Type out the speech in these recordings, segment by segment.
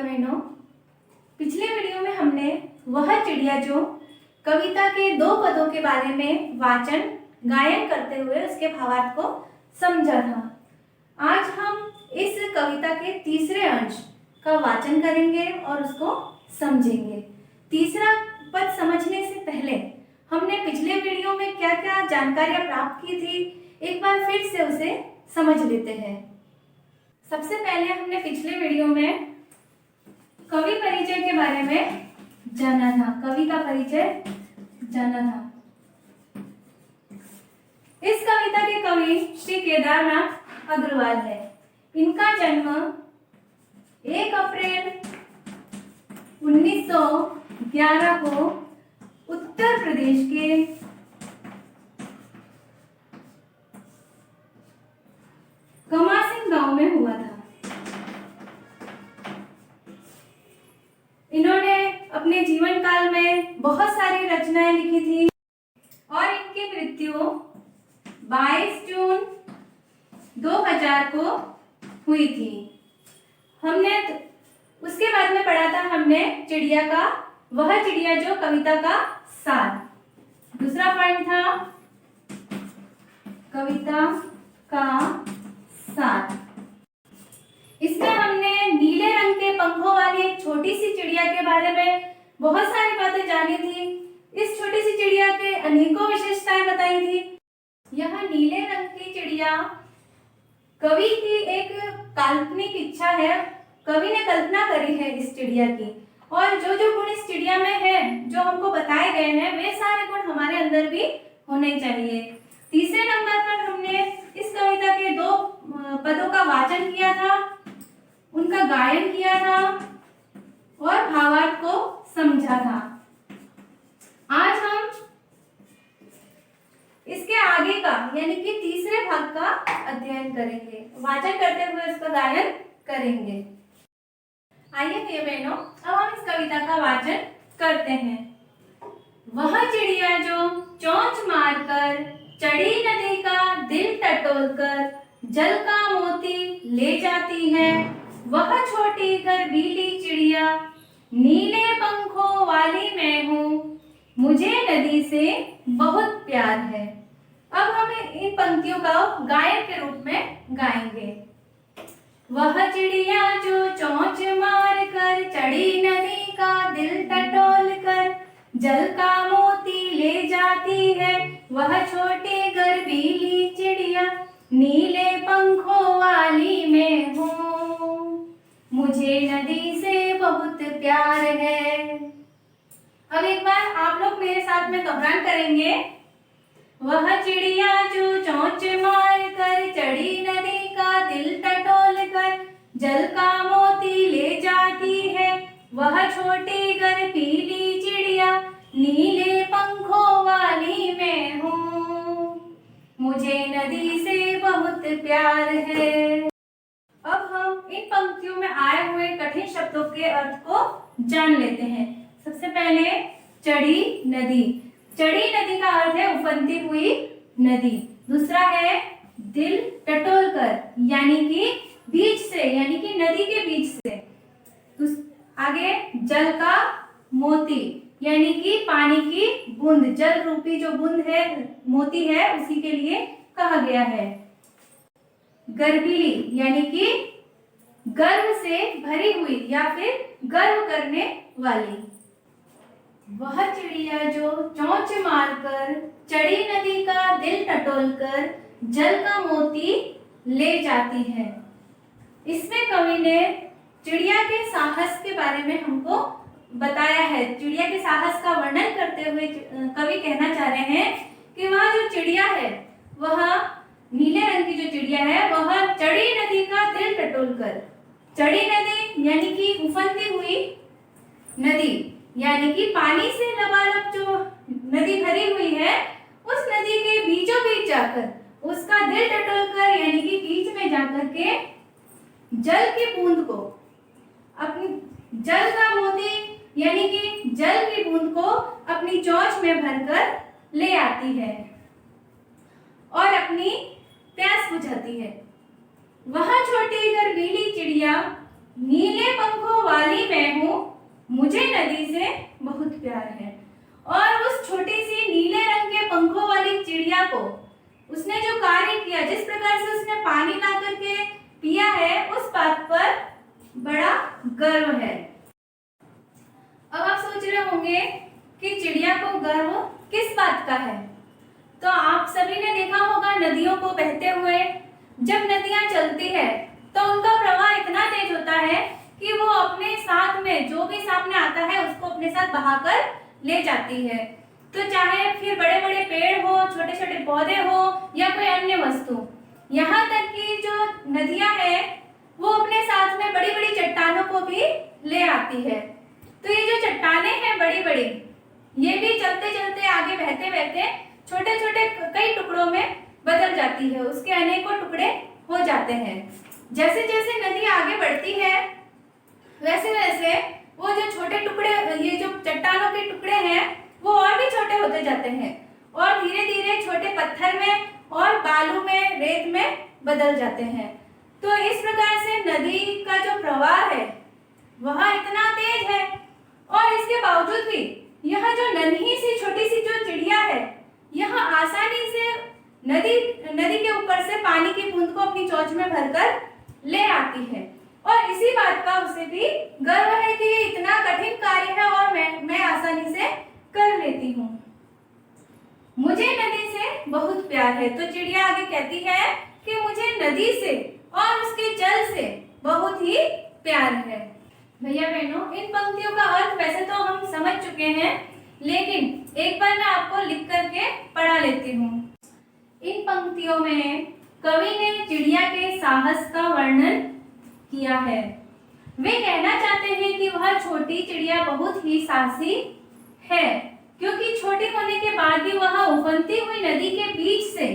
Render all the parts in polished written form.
भैया बहनों, पिछले वीडियो में हमने वह चिड़िया जो कविता के 2 पदों के बारे में वाचन गायन करते हुए उसके भावार्थ को समझा था। आज हम इस कविता के तीसरे अंश का वाचन करेंगे और उसको समझेंगे। तीसरा पद समझने से पहले हमने पिछले वीडियो में क्या क्या जानकारियां प्राप्त की थी, एक बार फिर से उसे समझ लेते हैं। सबसे पहले हमने पिछले वीडियो में कवि परिचय के बारे में जाना था, कवि का परिचय जाना था। इस कविता के कवि श्री केदारनाथ अग्रवाल है। इनका जन्म 1 अप्रैल 1911 को उत्तर प्रदेश के कमासिन गांव में हुआ था। इन्होंने अपने जीवन काल में बहुत सारी रचनाएं लिखी थी और इनकी मृत्यु 22 जून 2000 को हुई थी। हमने उसके बाद में पढ़ा था हमने चिड़िया का वह चिड़िया जो कविता का सार। दूसरा पॉइंट था कविता का सार। इसमें हमने नीले रंग के पंखों वाली एक छोटी सी चिड़िया के बारे में बहुत सारी बातें जानी थी। इस छोटी सी चिड़िया के अनेकों विशेषताएं बताई थी। यह नीले रंग की चिड़िया कवि की एक काल्पनिक इच्छा है, कवि ने कल्पना करी है इस चिड़िया की, और जो जो गुण इस चिड़िया में है, जो हमको बताए गए हैं, वे सारे गुण हमारे अंदर भी होने चाहिए। तीसरे नंबर पर हमने इस कविता के 2 पदों का वाचन किया था, उनका गायन किया था और भावार्थ को समझा था। आज हम इसके आगे का यानी कि तीसरे भाग का अध्ययन करेंगे, वाचन करते हुए इसका गायन करेंगे। आइए भैया बहनों, अब हम इस कविता का वाचन करते हैं। वह चिड़िया जो चोंच मारकर चढ़ी नदी का दिल टटोलकर जल का मोती ले जाती है, वह छोटी गर्वीली चिड़िया नीले पंखों वाली मैं हूँ, मुझे नदी से बहुत प्यार है। अब हम इन पंक्तियों का गायन के रूप में गाएंगे। वह चिड़िया जो चोंच मार कर चढ़ी नदी का दिल टटोल कर जल का मोती ले जाती है, वह छोटी गर्वीली चिड़िया नीले पंखों वाली मैं हूँ, मुझे नदी से बहुत प्यार है। अब एक बार आप लोग मेरे साथ में दोहरान करेंगे। वह चिड़िया जो चोंच मार कर चढ़ी नदी का दिल टटोल कर जल का मोती ले जाती है, वह छोटी गर्वीली चिड़िया नीले पंखों वाली मैं हूँ, मुझे नदी से बहुत प्यार है। अब हम इन पंक्तियों में आए हुए कठिन शब्दों के अर्थ को जान लेते हैं। सबसे पहले चढ़ी नदी। चढ़ी नदी का अर्थ है उफनती हुई नदी। दूसरा है दिल टटोल कर, यानी कि बीच से, यानी कि नदी के बीच से। आगे जल का मोती, यानी कि पानी की बूंद, जल रूपी जो बूंद है, मोती है, उसी के लिए कहा गया है। गर्वीली, यानी कि गर्व से भरी हुई या फिर गर्व करने वाली। वह चिड़िया जो चोंच मारकर चढ़ी नदी का दिल टटोलकर जल का मोती ले जाती है। इसमें कवि ने चिड़िया के साहस के बारे में हमको बताया है। चिड़िया के साहस का वर्णन करते हुए कवि कहना चाह रहे हैं कि वह जो चिड़िया है, वह नीले रंग की जो चिड़िया है, वह चढ़ी नदी का दिल टटोलकर, चढ़ी नदी यानी कि उफनती हुई नदी, यानी कि पानी से लबालब जो नदी भरी हुई है, उस नदी के बीचों बीच जाकर उसका दिल टटोलकर, यानी कि बीच में जाकर के जल की बूंद को, अपनी जल का मोती यानी कि जल की बूंद को अपनी चोंच में भरकर ले आती है और अपनी प्यास बुझाती है। वह छोटी गर्वीली चिड़िया नीले पंखों वाली मैं हूँ, मुझे नदी से बहुत प्यार है। और उस छोटी सी नीले रंग के पंखों वाली चिड़िया को उसने जो कार्य किया, जिस प्रकार से उसने पानी ला करके पिया है, उस बात पर बड़ा गर्व है। अब आप सोच रहे होंगे कि चिड़िया को गर्व किस बात का है। तो आप सभी ने देखा होगा नदियों को बहते हुए। जब नदियां चलती है तो उनका प्रवाह इतना तेज होता है कि वो अपने साथ में जो भी सामने आता है उसको अपने साथ बहाकर ले जाती है। तो चाहे फिर बड़े बड़े पेड़ हो, छोटे छोटे पौधे हो या कोई अन्य वस्तु, यहाँ तक कि जो नदियां हैं वो अपने साथ में बड़ी बड़ी चट्टानों को भी ले आती है। तो ये जो चट्टानें हैं बड़ी बड़ी, ये भी चलते चलते आगे बहते बहते छोटे छोटे कई टुकड़ों में बदल जाती है, उसके अनेकों टुकड़े हो जाते हैं। जैसे जैसे नदी आगे बढ़ती है वैसे वैसे वो जो छोटे टुकड़े, ये जो चट्टानों के टुकड़े हैं वो और भी छोटे होते जाते हैं और धीरे धीरे छोटे पत्थर में और बालू में, रेत में बदल जाते हैं। तो इस प्रकार से नदी का जो प्रवाह है वह इतना तेज है और इसके बावजूद भी यह जो नन्ही सी छोटी सी जो चिड़िया है, यह आसानी से नदी के ऊपर से पानी की बूंद को अपनी चोंच में भरकर ले आती है। और इसी बात का उसे भी गर्व है कि ये इतना कठिन कार्य है और मैं आसानी से कर लेती हूँ। मुझे नदी से बहुत प्यार है। तो चिड़िया आगे कहती है कि मुझे नदी से और उसके जल से बहुत ही प्यार है। भैया बहनों, इन पंक्तियों का अर्थ वैसे तो हम समझ चुके हैं, लेकिन एक बार मैं आपको लिख करके पढ़ा लेती हूँ। इन पंक्तियों में कवि ने चिड़िया के साहस का वर्णन किया है। वे कहना चाहते हैं कि वह छोटी चिड़िया बहुत ही साहसी है, क्योंकि छोटी होने के बाद भी वह उफनती हुई नदी के बीच से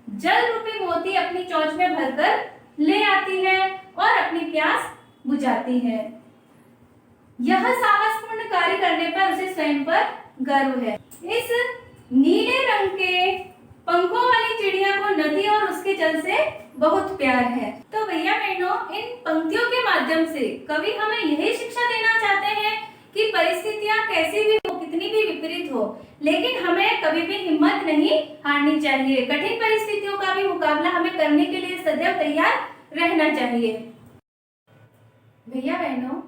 जल रूपी मोती अपनी चोंच में भरकर ले आती है और अपनी प्यास बुझाती है। यह साहसपूर्ण कार्य करने पर उसे स्वयं पर गर्व है। इस नीले रंग के पंखों वाली चिड़िया को नदी और उसके जल से बहुत प्यार है। तो भैया बहनों, इन पंक्तियों के माध्यम से कवि हमें यही शिक्षा देना चाहते हैं कि परिस्थितियां कैसी भी हो, कितनी भी विपरीत हो, लेकिन हमें कभी भी हिम्मत नहीं हारनी चाहिए। कठिन परिस्थितियों का भी मुकाबला हमें करने के लिए सदैव तैयार रहना चाहिए। भैया बहनों,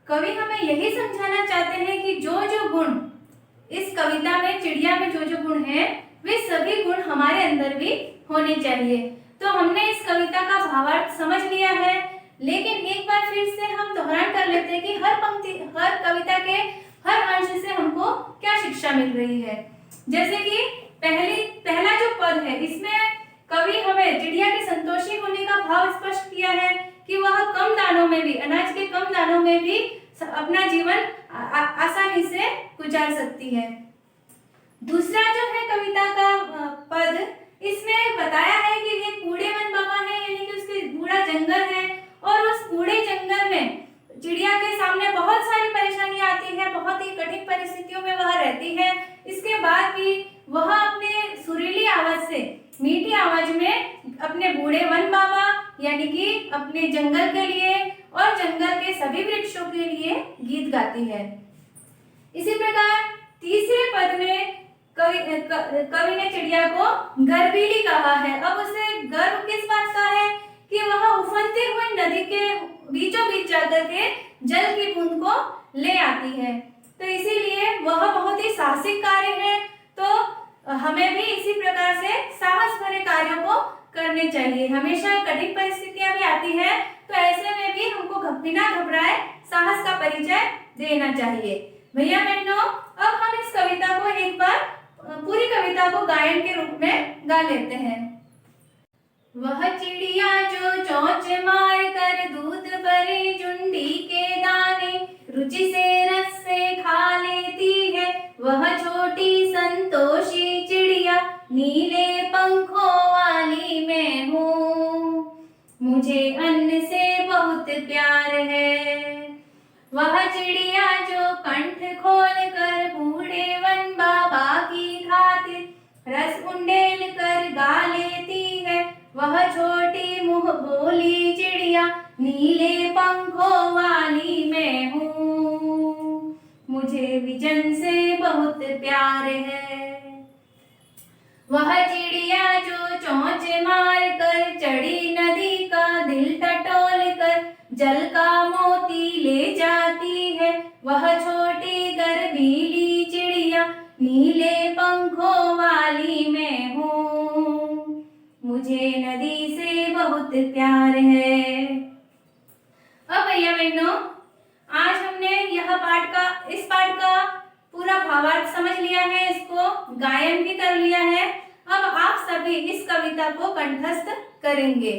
कवि हमें यही समझाना चाहते हैं कि जो जो गुण इस कविता में, चिड़िया में जो जो गुण हैं, वे सभी गुण हमारे अंदर भी होने चाहिए। तो हमने इस कविता का भावार्थ समझ लिया है, लेकिन एक बार फिर से हम दोहरान कर लेते हैं कि हर पंक्ति, हर कविता के हर अंश से हमको क्या शिक्षा मिल रही है। जैसे कि पहला जो पद है, इसमें कवि हमें चिड़िया के संतोषी होने का भाव स्पष्ट किया है कि वह कम दानों में भी, अनाज के कम दानों में भी अपना जीवन आसानी से गुजार सकती है। दूसरा जो है कविता का पद, इसमें बताया है कि एक बूढ़े वन बाबा है, यानी कि उसके बूढ़ा जंगल है और उस बूढ़े जंगल में चिड़िया के सामने बहुत सारी परेशानियां आती है, बहुत ही कठिन परिस्थितियों में वह रहती है। इसके बाद भी वह अपने सुरीली आवाज से, मीठी आवाज में अपने बूढ़े वन बाबा यानी कि अपने जंगल के लिए और जंगल के सभी वृक्षों के लिए गीत गाती है। इसी प्रकार तीसरे पद में कवि ने चिड़िया को गर्वीली कहा है। अब उसे गर्व किस बात का है कि वह उफनती हुई नदी के बीचों बीच जाकर के जल की बूंद को ले आती है। तो इसीलिए वह बहुत ही साहसिक कार्य है। तो हमें भी इसी प्रकार से साहस भरे कार्यों को करने चाहिए। हमेशा कठिन परिस्थितियां भी आती है, तो ऐसे में भी हमको बिना घबराए साहस का परिचय देना चाहिए। भैया बहनों, अब हम इस कविता को एक बार, पूरी कविता को गायन के रूप में गा लेते हैं। वह चिड़िया जो चोंच मार कर दूध भरे जुंडी के दाने रुचि से रस से खा लेती है, वह छोटी संतोषी चिड़िया नीले पंखों वाली मैं हूँ, मुझे अन्न से बहुत प्यार है। वह चिड़िया जो कंठ खोल कर बूढ़े वन बाबा की खातिर रस उंडेल कर गा लेती है, वह छोटी मुंह बोली चिड़िया नीले पंखों वाली टेलीविजन से बहुत प्यार है। वह चिड़िया जो चोंच मार कर चढ़ी नदी का दिल टटोल कर जल का मोती ले जाती है, वह छोटी गर्वीली चिड़िया नीले पंखों वाली मैं हूँ, मुझे नदी से बहुत प्यार है। अब भैया बहनों, आज हमने इस पाठ का पूरा भावार्थ समझ लिया है, इसको गायन भी कर लिया है। अब आप सभी इस कविता को कंठस्थ करेंगे।